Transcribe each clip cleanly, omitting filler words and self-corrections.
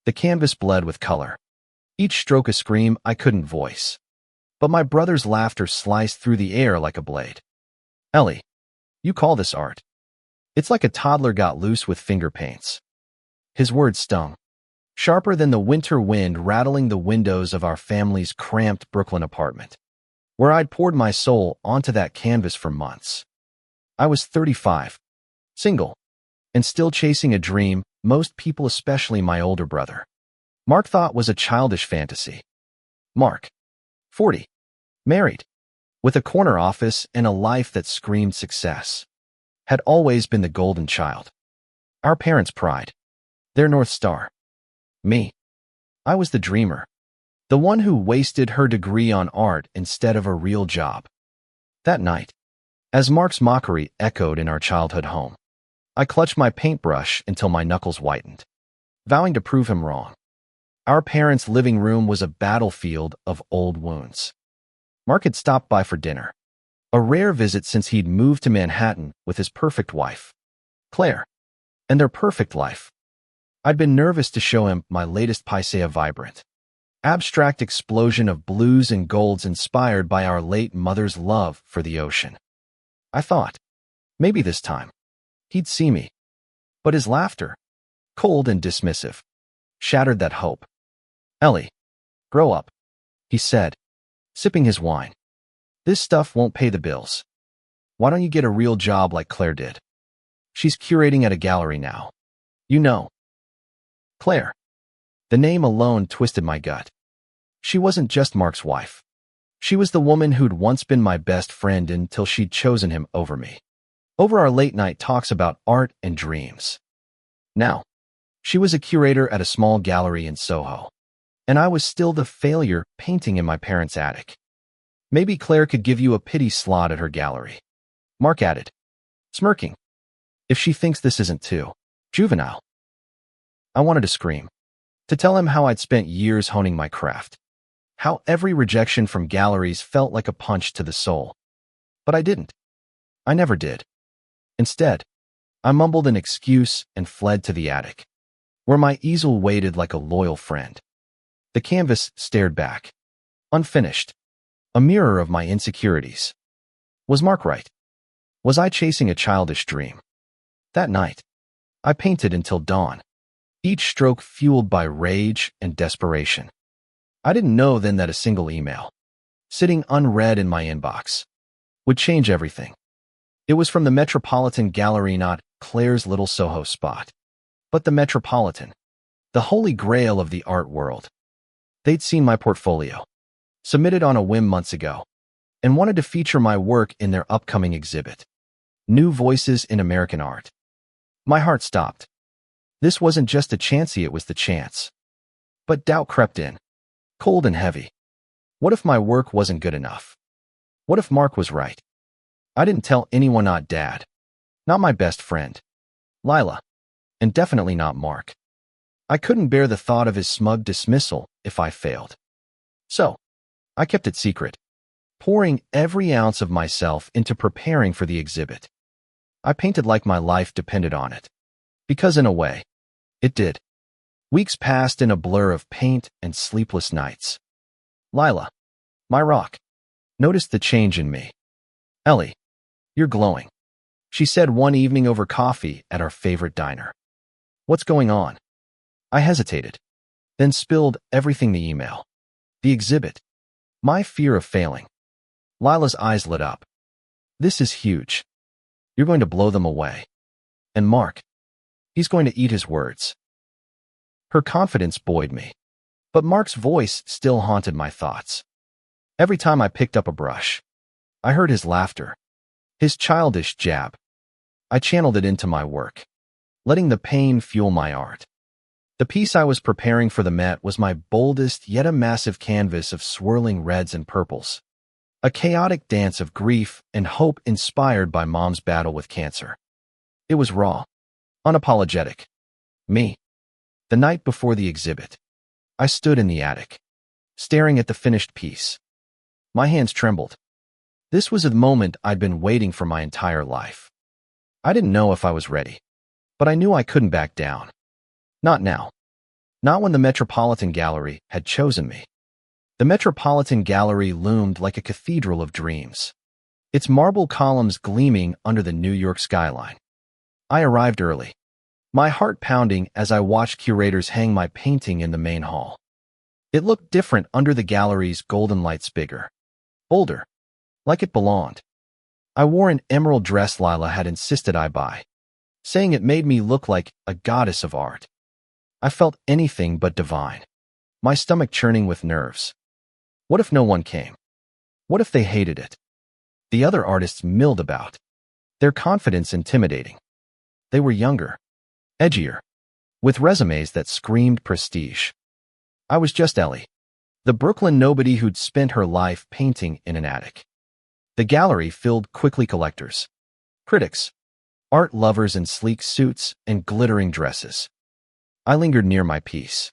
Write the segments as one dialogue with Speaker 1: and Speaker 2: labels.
Speaker 1: The canvas bled with color. Each stroke a scream I couldn't voice. But my brother's laughter sliced through the air like a blade. Ellie, you call this art? It's like a toddler got loose with finger paints. His words stung, sharper than the winter wind rattling the windows of our family's cramped Brooklyn apartment, where I'd poured my soul onto that canvas for months. I was 35, single, and still chasing a dream most people, especially my older brother, Mark, thought was a childish fantasy. Mark, 40, married, with a corner office and a life that screamed success, had always been the golden child. Our parents' pride, their North Star. Me, I was the dreamer, the one who wasted her degree on art instead of a real job. That night, as Mark's mockery echoed in our childhood home, I clutched my paintbrush until my knuckles whitened, vowing to prove him wrong. Our parents' living room was a battlefield of old wounds. Mark had stopped by for dinner, a rare visit since he'd moved to Manhattan with his perfect wife, Claire, and their perfect life. I'd been nervous to show him my latest Paisea vibrant, abstract explosion of blues and golds inspired by our late mother's love for the ocean. I thought, maybe this time, he'd see me. But his laughter, cold and dismissive, shattered that hope. Ellie, grow up, he said, sipping his wine. This stuff won't pay the bills. Why don't you get a real job like Claire did? She's curating at a gallery now. You know. Claire. The name alone twisted my gut. She wasn't just Mark's wife. She was the woman who'd once been my best friend until she'd chosen him over me, over our late-night talks about art and dreams. Now, she was a curator at a small gallery in Soho, and I was still the failure painting in my parents' attic. Maybe Claire could give you a pity slot at her gallery, Mark added, smirking. If she thinks this isn't too juvenile. I wanted to scream, to tell him how I'd spent years honing my craft, how every rejection from galleries felt like a punch to the soul. But I didn't. I never did. Instead, I mumbled an excuse and fled to the attic, where my easel waited like a loyal friend. The canvas stared back, unfinished, a mirror of my insecurities. Was Mark right? Was I chasing a childish dream? That night, I painted until dawn, each stroke fueled by rage and desperation. I didn't know then that a single email, sitting unread in my inbox, would change everything. It was from the Metropolitan Gallery, not Claire's little Soho spot, but the Metropolitan, the holy grail of the art world. They'd seen my portfolio, submitted on a whim months ago, and wanted to feature my work in their upcoming exhibit, New Voices in American Art. My heart stopped. This wasn't just a chancey, it was the chance. But doubt crept in, cold and heavy. What if my work wasn't good enough? What if Mark was right? I didn't tell anyone, not Dad, not my best friend, Lila, and definitely not Mark. I couldn't bear the thought of his smug dismissal if I failed. So, I kept it secret, pouring every ounce of myself into preparing for the exhibit. I painted like my life depended on it, because in a way, it did. Weeks passed in a blur of paint and sleepless nights. Lila, my rock, noticed the change in me. Ellie, you're glowing, she said one evening over coffee at our favorite diner. What's going on? I hesitated, then spilled everything: the email, the exhibit, my fear of failing. Lila's eyes lit up. This is huge. You're going to blow them away. And Mark, he's going to eat his words. Her confidence buoyed me, but Mark's voice still haunted my thoughts. Every time I picked up a brush, I heard his laughter, his childish jab. I channeled it into my work, letting the pain fuel my art. The piece I was preparing for the Met was my boldest yet a massive canvas of swirling reds and purples, a chaotic dance of grief and hope inspired by Mom's battle with cancer. It was raw, unapologetic. Me. The night before the exhibit, I stood in the attic, staring at the finished piece. My hands trembled. This was a moment I'd been waiting for my entire life. I didn't know if I was ready, but I knew I couldn't back down. Not now. Not when the Metropolitan Gallery had chosen me. The Metropolitan Gallery loomed like a cathedral of dreams, its marble columns gleaming under the New York skyline. I arrived early, my heart pounding as I watched curators hang my painting in the main hall. It looked different under the gallery's golden lights, bigger, bolder, like it belonged. I wore an emerald dress Lila had insisted I buy, saying it made me look like a goddess of art. I felt anything but divine, my stomach churning with nerves. What if no one came? What if they hated it? The other artists milled about, their confidence intimidating. They were younger, edgier, with resumes that screamed prestige. I was just Ellie, the Brooklyn nobody who'd spent her life painting in an attic. The gallery filled quickly collectors, critics, art lovers in sleek suits and glittering dresses. I lingered near my piece,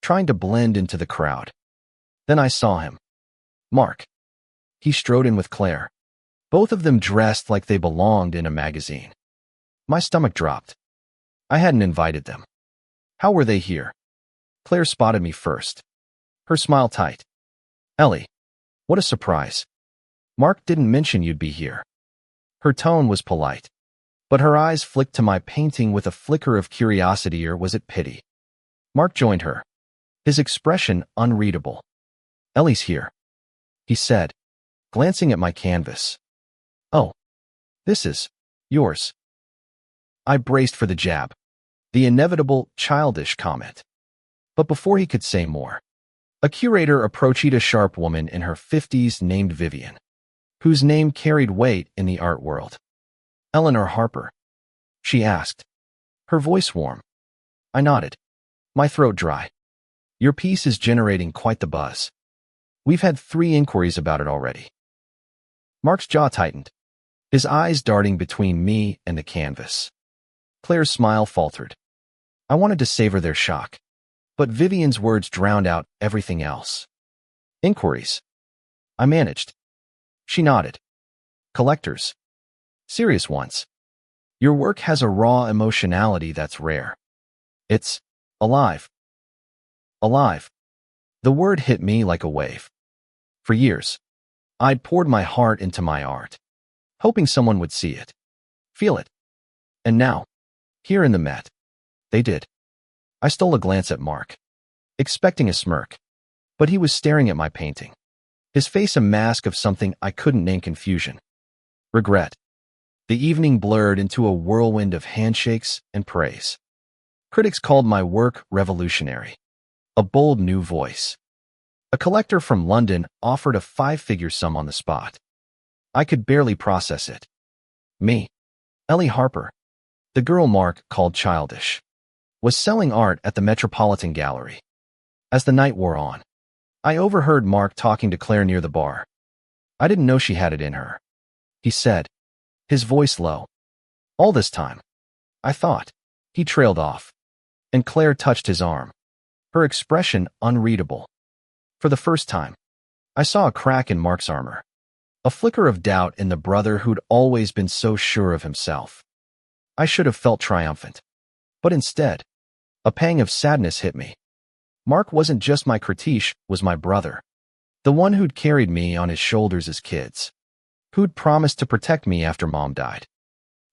Speaker 1: trying to blend into the crowd. Then I saw him. Mark. He strode in with Claire, both of them dressed like they belonged in a magazine. My stomach dropped. I hadn't invited them. How were they here? Claire spotted me first, her smile tight. Ellie, what a surprise. Mark didn't mention you'd be here. Her tone was polite, but her eyes flicked to my painting with a flicker of curiosity, or was it pity? Mark joined her, his expression unreadable. Ellie's here, he said, glancing at my canvas. Oh, this is yours. I braced for the jab, the inevitable childish comment. But before he could say more, a curator approached, a sharp woman in her 50s named Vivian, whose name carried weight in the art world. Eleanor Harper, she asked, her voice warm. I nodded, my throat dry. Your piece is generating quite the buzz. We've had 3 inquiries about it already. Mark's jaw tightened, his eyes darting between me and the canvas. Claire's smile faltered. I wanted to savor their shock, but Vivian's words drowned out everything else. Inquiries. I managed. She nodded. Collectors. Serious ones. Your work has a raw emotionality that's rare. It's alive. Alive. The word hit me like a wave. For years, I'd poured my heart into my art, hoping someone would see it, feel it. And now, here in the Met, they did. I stole a glance at Mark, expecting a smirk, but he was staring at my painting, his face a mask of something I couldn't name: confusion, regret. The evening blurred into a whirlwind of handshakes and praise. Critics called my work revolutionary, a bold new voice. A collector from London offered a 5-figure sum on the spot. I could barely process it. Me, Ellie Harper, the girl Mark called Childish, was selling art at the Metropolitan Gallery. As the night wore on, I overheard Mark talking to Claire near the bar. I didn't know she had it in her, he said, his voice low. All this time, I thought. He trailed off, and Claire touched his arm, her expression unreadable. For the first time, I saw a crack in Mark's armor, a flicker of doubt in the brother who'd always been so sure of himself. I should have felt triumphant, but instead, a pang of sadness hit me. Mark wasn't just my critique, was my brother, the one who'd carried me on his shoulders as kids, who'd promised to protect me after Mom died.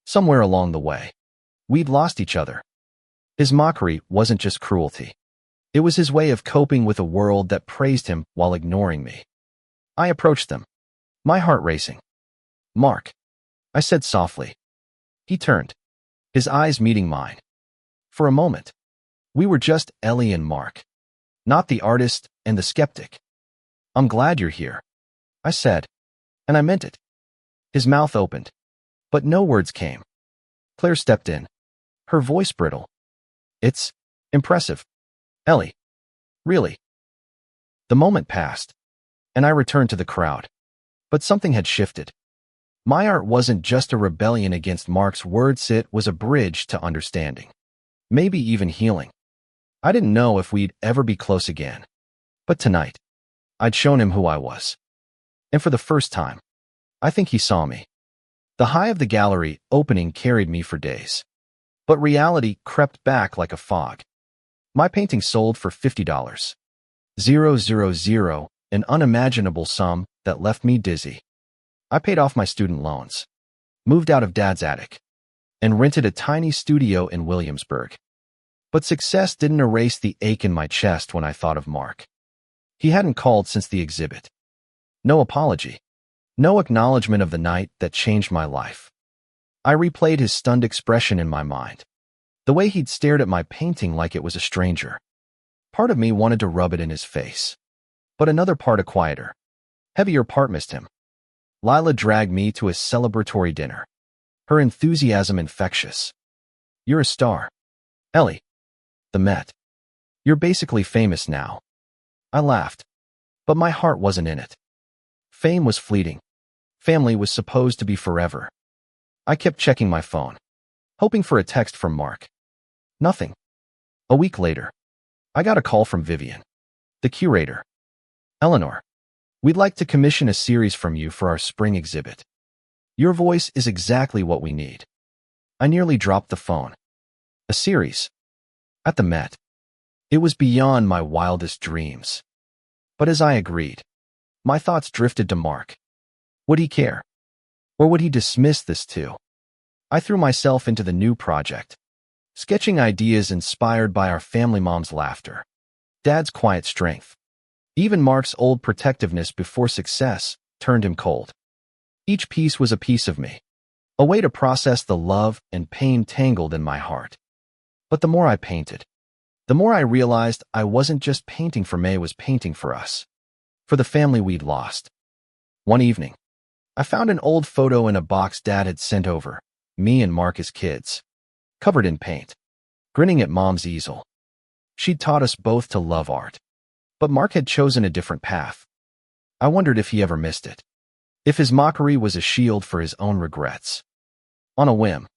Speaker 1: Somewhere along the way, we'd lost each other. His mockery wasn't just cruelty. It was his way of coping with a world that praised him while ignoring me. I approached them, my heart racing. Mark, I said softly. He turned, his eyes meeting mine. For a moment, we were just Ellie and Mark, not the artist and the skeptic. I'm glad you're here, I said, and I meant it. His mouth opened, but no words came. Claire stepped in, her voice brittle. It's impressive, Ellie. Really? The moment passed, and I returned to the crowd. But something had shifted. My art wasn't just a rebellion against Mark's words, it was a bridge to understanding, maybe even healing. I didn't know if we'd ever be close again. But tonight, I'd shown him who I was. And for the first time, I think he saw me. The high of the gallery opening carried me for days. But reality crept back like a fog. My painting sold for $50. 000, an unimaginable sum that left me dizzy. I paid off my student loans, moved out of Dad's attic, and rented a tiny studio in Williamsburg. But success didn't erase the ache in my chest when I thought of Mark. He hadn't called since the exhibit. No apology. No acknowledgement of the night that changed my life. I replayed his stunned expression in my mind. The way he'd stared at my painting like it was a stranger. Part of me wanted to rub it in his face. But another part, a quieter, heavier part, missed him. Lila dragged me to a celebratory dinner. Her enthusiasm infectious. "You're a star. Ellie. The Met. You're basically famous now." I laughed. But my heart wasn't in it. Fame was fleeting. Family was supposed to be forever. I kept checking my phone, hoping for a text from Mark. Nothing. A week later, I got a call from Vivian, the curator. "Eleanor, we'd like to commission a series from you for our spring exhibit. Your voice is exactly what we need." I nearly dropped the phone. A series? At the Met. It was beyond my wildest dreams. But as I agreed, my thoughts drifted to Mark. Would he care? Or would he dismiss this too? I threw myself into the new project, sketching ideas inspired by our family mom's laughter, Dad's quiet strength. Even Mark's old protectiveness before success turned him cold. Each piece was a piece of me, a way to process the love and pain tangled in my heart. But the more I painted, the more I realized I wasn't just painting for May, I was painting for us, for the family we'd lost. One evening, I found an old photo in a box Dad had sent over, me and Mark as kids, covered in paint, grinning at Mom's easel. She'd taught us both to love art. But Mark had chosen a different path. I wondered if he ever missed it. If his mockery was a shield for his own regrets. On a whim,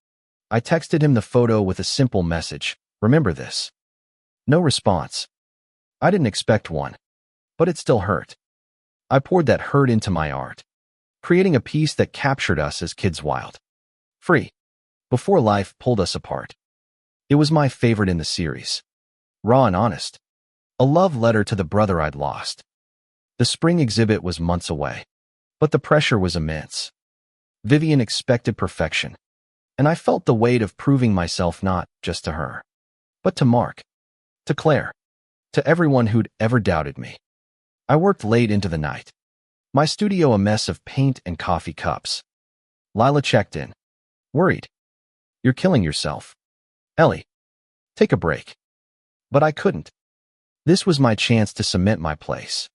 Speaker 1: I texted him the photo with a simple message, "Remember this." No response. I didn't expect one, but it still hurt. I poured that hurt into my art, creating a piece that captured us as kids, wild, free, before life pulled us apart. It was my favorite in the series. Raw and honest. A love letter to the brother I'd lost. The spring exhibit was months away, but the pressure was immense. Vivian expected perfection, and I felt the weight of proving myself not just to her, but to Mark, to Claire, to everyone who'd ever doubted me. I worked late into the night, my studio a mess of paint and coffee cups. Lila checked in, worried. "You're killing yourself. Ellie, take a break." But I couldn't. This was my chance to cement my place,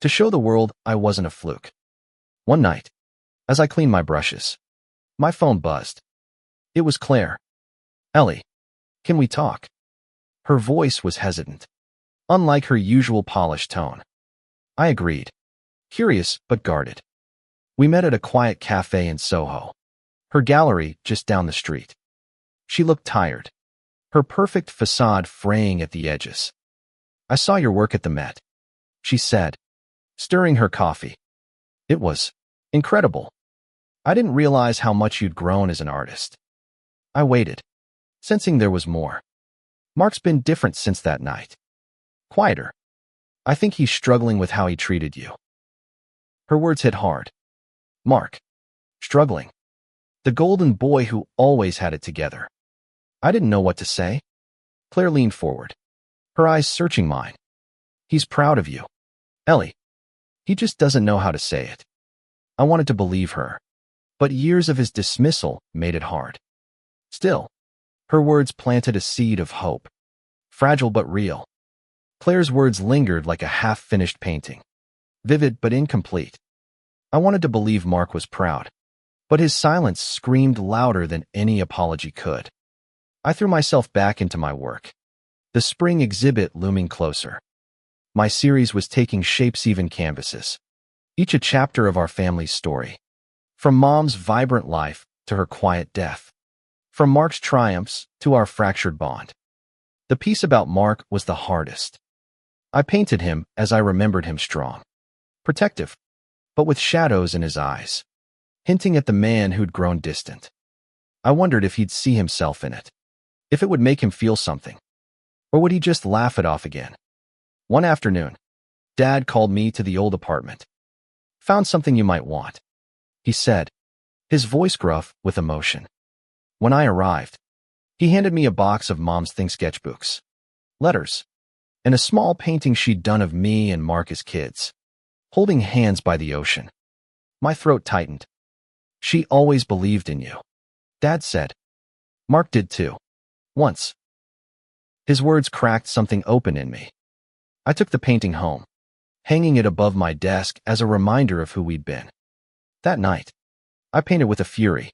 Speaker 1: to show the world I wasn't a fluke. One night, as I cleaned my brushes, my phone buzzed. It was Claire. "Ellie, can we talk?" Her voice was hesitant, unlike her usual polished tone. I agreed, curious but guarded. We met at a quiet cafe in Soho, her gallery just down the street. She looked tired, her perfect facade fraying at the edges. "I saw your work at the Met," she said, stirring her coffee. "It was incredible. I didn't realize how much you'd grown as an artist." I waited, sensing there was more. Mark's been different since that night. Quieter. "I think he's struggling with how he treated you." Her words hit hard. Mark. Struggling. The golden boy who always had it together. I didn't know what to say. Claire leaned forward, her eyes searching mine. "He's proud of you, Ellie. He just doesn't know how to say it." I wanted to believe her, but years of his dismissal made it hard. Still, her words planted a seed of hope, fragile but real. Claire's words lingered like a half-finished painting, vivid but incomplete. I wanted to believe Mark was proud, but his silence screamed louder than any apology could. I threw myself back into my work, the spring exhibit looming closer. My series was taking shapes, even canvases, each a chapter of our family's story. From Mom's vibrant life to her quiet death. From Mark's triumphs to our fractured bond. The piece about Mark was the hardest. I painted him as I remembered him, strong, protective, but with shadows in his eyes, hinting at the man who'd grown distant. I wondered if he'd see himself in it, if it would make him feel something. Or would he just laugh it off again? One afternoon, Dad called me to the old apartment. "Found something you might want," he said, his voice gruff with emotion. When I arrived, he handed me a box of Mom's Thing sketchbooks, letters, and a small painting she'd done of me and Mark as kids, holding hands by the ocean. My throat tightened. "She always believed in you," Dad said. "Mark did too. Once." His words cracked something open in me. I took the painting home, hanging it above my desk as a reminder of who we'd been. That night, I painted with a fury,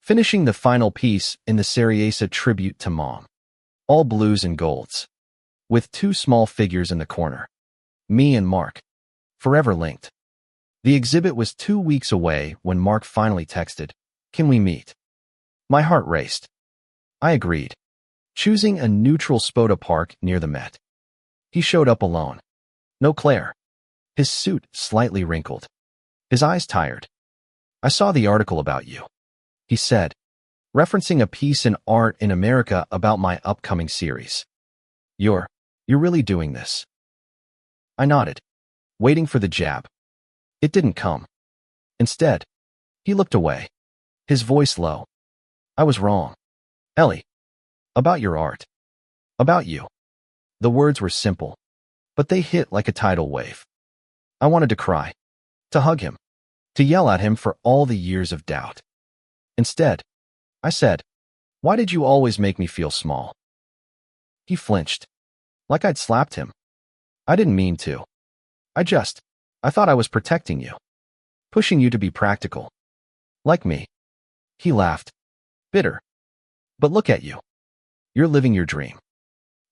Speaker 1: finishing the final piece in the Seriesa tribute to Mom, all blues and golds, with two small figures in the corner, me and Mark, forever linked. The exhibit was 2 weeks away when Mark finally texted, "Can we meet?" My heart raced. I agreed, choosing a neutral Spoda park near the Met. He showed up alone. No Claire. His suit slightly wrinkled. His eyes tired. "I saw the article about you," he said, referencing a piece in Art in America about my upcoming series. You're really doing this?" I nodded, waiting for the jab. It didn't come. Instead, he looked away, his voice low. "I was wrong, Ellie. About your art. About you." The words were simple, but they hit like a tidal wave. I wanted to cry, to hug him, to yell at him for all the years of doubt. Instead, I said, "Why did you always make me feel small?" He flinched, like I'd slapped him. "I didn't mean to. I thought I was protecting you, pushing you to be practical. Like me." He laughed, bitter. "But look at you. You're living your dream.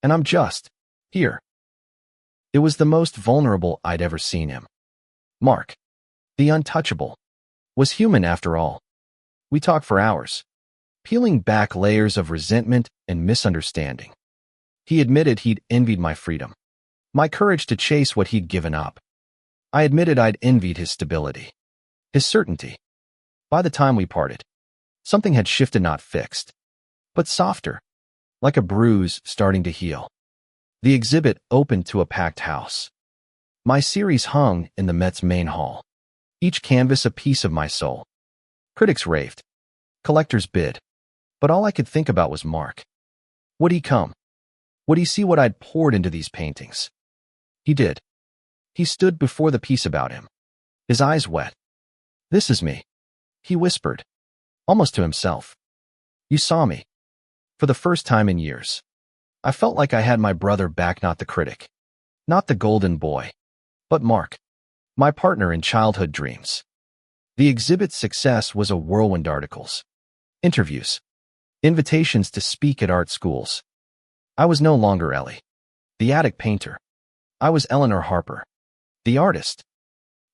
Speaker 1: And I'm just here." It was the most vulnerable I'd ever seen him. Mark, the untouchable, was human after all. We talked for hours, peeling back layers of resentment and misunderstanding. He admitted he'd envied my freedom, my courage to chase what he'd given up. I admitted I'd envied his stability, his certainty. By the time we parted, something had shifted, not fixed, but softer, like a bruise starting to heal. The exhibit opened to a packed house. My series hung in the Met's main hall, each canvas a piece of my soul. Critics raved, collectors bid, but all I could think about was Mark. Would he come? Would he see what I'd poured into these paintings? He did. He stood before the piece about him, his eyes wet. "This is me," he whispered, almost to himself. "You saw me. For the first time in years. I felt like I had my brother back, not the critic, not the golden boy, but Mark, my partner in childhood dreams." The exhibit's success was a whirlwind: articles, interviews, invitations to speak at art schools. I was no longer Ellie, the attic painter. I was Eleanor Harper, the artist.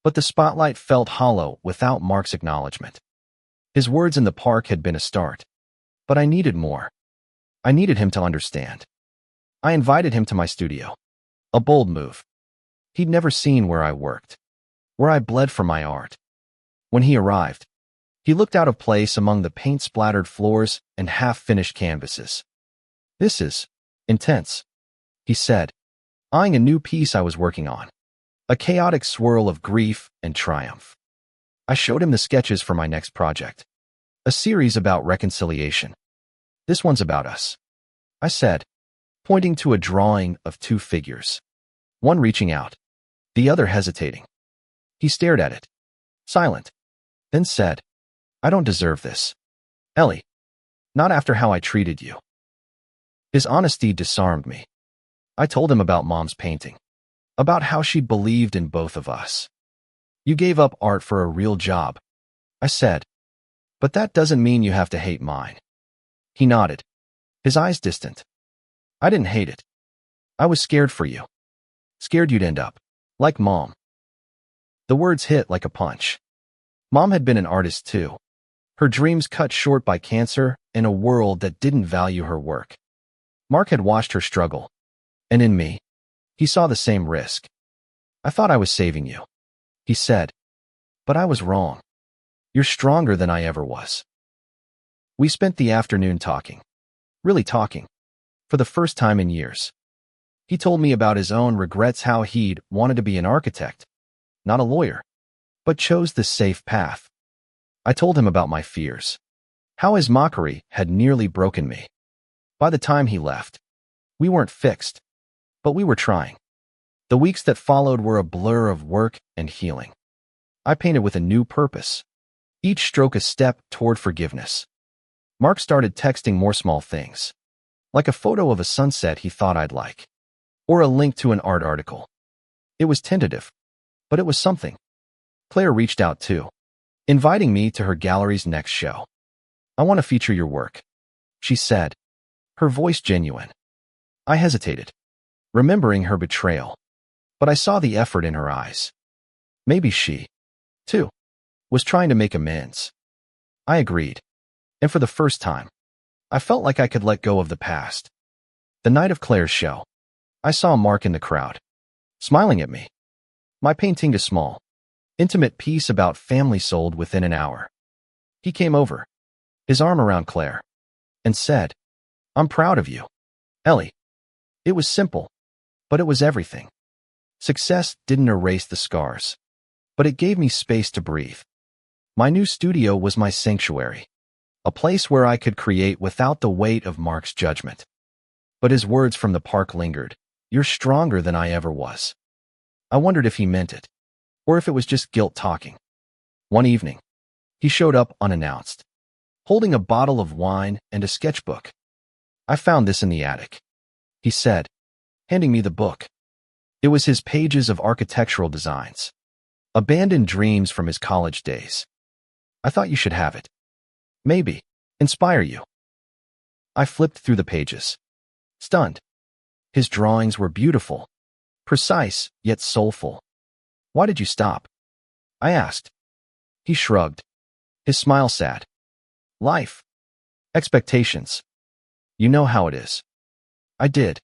Speaker 1: But the spotlight felt hollow without Mark's acknowledgement. His words in the park had been a start, but I needed more. I needed him to understand. I invited him to my studio. A bold move. He'd never seen where I worked, where I bled for my art. When he arrived, he looked out of place among the paint-splattered floors and half-finished canvases. "This is intense," he said, eyeing a new piece I was working on, a chaotic swirl of grief and triumph. I showed him the sketches for my next project, a series about reconciliation. "This one's about us," I said, pointing to a drawing of two figures, one reaching out, the other hesitating. He stared at it, silent, then said, "I don't deserve this, Ellie. Not after how I treated you." His honesty disarmed me. I told him about Mom's painting, about how she believed in both of us. "You gave up art for a real job," I said, "but that doesn't mean you have to hate mine." He nodded, his eyes distant. "I didn't hate it. I was scared for you. Scared you'd end up like Mom." The words hit like a punch. Mom had been an artist too, her dreams cut short by cancer in a world that didn't value her work. Mark had watched her struggle, and in me, he saw the same risk. "I thought I was saving you," he said, "but I was wrong. You're stronger than I ever was." We spent the afternoon talking, really talking, for the first time in years. He told me about his own regrets, how he'd wanted to be an architect, not a lawyer, but chose the safe path. I told him about my fears, how his mockery had nearly broken me. By the time he left, we weren't fixed, but we were trying. The weeks that followed were a blur of work and healing. I painted with a new purpose, each stroke a step toward forgiveness. Mark started texting more small things, like a photo of a sunset he thought I'd like, or a link to an art article. It was tentative, but it was something. Claire reached out too, inviting me to her gallery's next show. "I want to feature your work," she said, her voice genuine. I hesitated, remembering her betrayal, but I saw the effort in her eyes. Maybe she, too, was trying to make amends. I agreed, and for the first time, I felt like I could let go of the past. The night of Claire's show, I saw Mark in the crowd, smiling at me. My painting, a small, intimate piece about family, sold within an hour. He came over, his arm around Claire, and said, "I'm proud of you, Ellie." It was simple, but it was everything. Success didn't erase the scars, but it gave me space to breathe. My new studio was my sanctuary, a place where I could create without the weight of Mark's judgment. But his words from the park lingered. "You're stronger than I ever was." I wondered if he meant it, or if it was just guilt talking. One evening, he showed up unannounced, holding a bottle of wine and a sketchbook. "I found this in the attic," he said, handing me the book. It was his pages of architectural designs, abandoned dreams from his college days. "I thought you should have it. Maybe inspire you." I flipped through the pages, stunned. His drawings were beautiful, precise yet soulful. "Why did you stop?" I asked. He shrugged, his smile sad. "Life. Expectations. You know how it is." I did,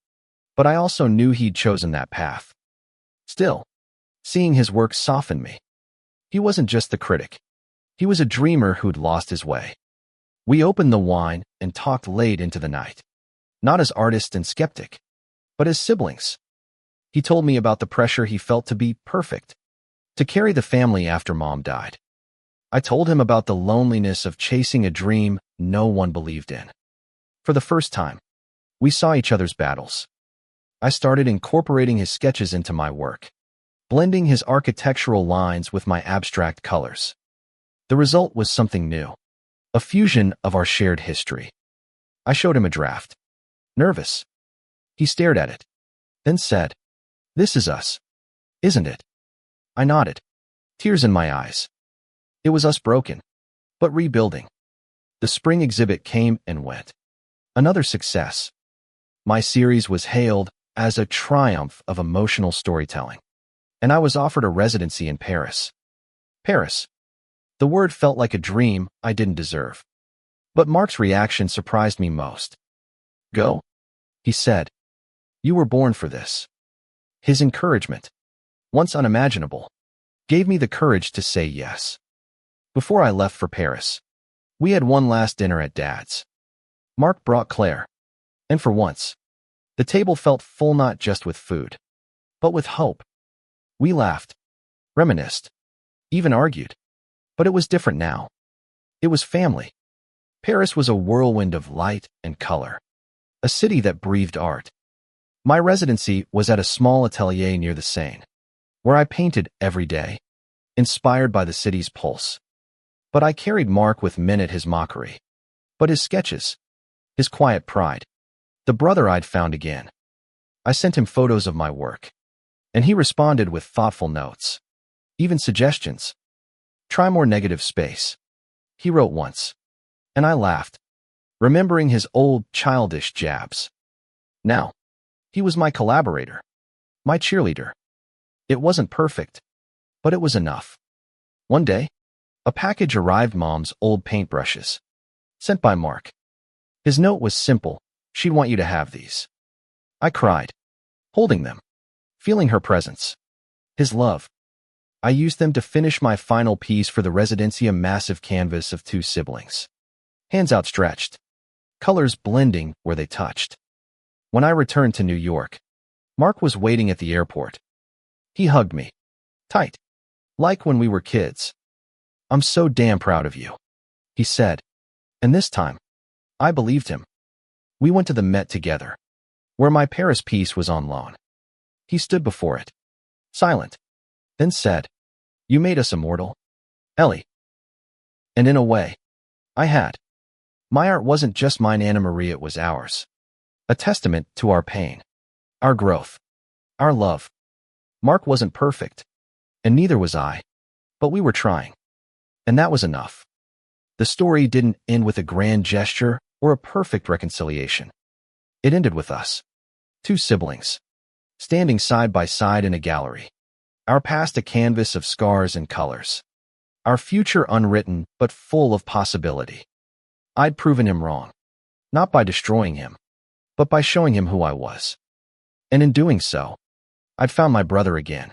Speaker 1: but I also knew he'd chosen that path. Still, seeing his work softened me. He wasn't just the critic. He was a dreamer who'd lost his way. We opened the wine and talked late into the night, not as artist and skeptic, but as siblings. He told me about the pressure he felt to be perfect, to carry the family after Mom died. I told him about the loneliness of chasing a dream no one believed in. For the first time, we saw each other's battles. I started incorporating his sketches into my work, blending his architectural lines with my abstract colors. The result was something new, a fusion of our shared history. I showed him a draft. Nervous. He stared at it, then said, "This is us, isn't it?" I nodded, tears in my eyes. It was us, broken, but rebuilding. The spring exhibit came and went. Another success. My series was hailed as a triumph of emotional storytelling, and I was offered a residency in Paris. Paris. The word felt like a dream I didn't deserve. But Mark's reaction surprised me most. "Go," he said. "You were born for this." His encouragement, once unimaginable, gave me the courage to say yes. Before I left for Paris, we had one last dinner at Dad's. Mark brought Claire, and for once, the table felt full, not just with food, but with hope. We laughed, reminisced, even argued, but it was different now. It was family. Paris was a whirlwind of light and color, a city that breathed art. My residency was at a small atelier near the Seine, where I painted every day, inspired by the city's pulse. But I carried Mark with Minute, his mockery, but his sketches, his quiet pride, the brother I'd found again. I sent him photos of my work, and he responded with thoughtful notes, even suggestions. "Try more negative space," he wrote once, and I laughed, remembering his old childish jabs. Now, he was my collaborator, my cheerleader. It wasn't perfect, but it was enough. One day, a package arrived, Mom's old paintbrushes, sent by Mark. His note was simple: "She'd want you to have these." I cried, holding them, feeling her presence, his love. I used them to finish my final piece for the residency, a massive canvas of two siblings, hands outstretched, colors blending where they touched. When I returned to New York, Mark was waiting at the airport. He hugged me. Tight. Like when we were kids. I'm so damn proud of you, he said. And this time, I believed him. We went to the Met together, where my Paris piece was on loan. He stood before it, silent, then said, "You made us immortal, Ellie." And in a way, I had. My art wasn't just mine, Anna Marie, it was ours. A testament to our pain, our growth, our love. Mark wasn't perfect, and neither was I, but we were trying. And that was enough. The story didn't end with a grand gesture or a perfect reconciliation. It ended with us, two siblings, standing side by side in a gallery. Our past a canvas of scars and colors. Our future unwritten but full of possibility. I'd proven him wrong, not by destroying him, but by showing him who I was. And in doing so, I'd found my brother again.